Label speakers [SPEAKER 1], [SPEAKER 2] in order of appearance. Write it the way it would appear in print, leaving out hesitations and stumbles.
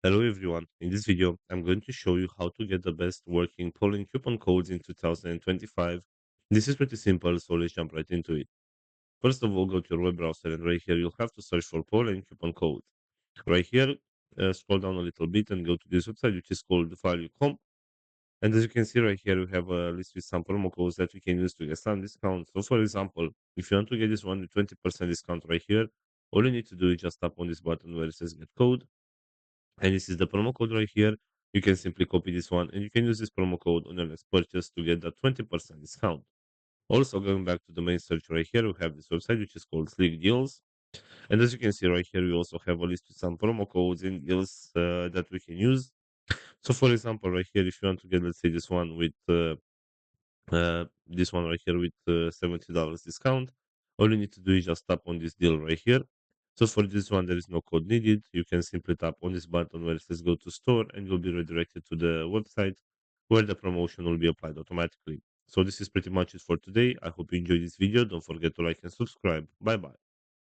[SPEAKER 1] Hello everyone. In this video, I'm going to show you how to get the best working polling coupon codes in 2025. This is pretty simple, so let's jump right into it. First of all, go to your web browser and right here you'll have to search for polling coupon code. Right here, scroll down a little bit and go to this website which is called value.com. And as you can see right here, we have a list with some promo codes that we can use to get some discounts. So for example, if you want to get this one with 20% discount right here, all you need to do is just tap on this button where it says get code, and this is the promo code right here. You can simply copy this one and you can use this promo code on your next purchase to get that 20% discount. Also, going back to the main search right here, we have this website which is called Slick Deals. And as you can see right here, we also have a list with some promo codes and deals that we can use. So, for example, right here, if you want to get, let's say, this one right here with $70 discount. All you need to do is just tap on this deal right here. So for this one, there is no code needed. You can simply tap on this button where it says go to store and you'll be redirected to the website where the promotion will be applied automatically. So this is pretty much it for today. I hope you enjoyed this video. Don't forget to like and subscribe. Bye bye.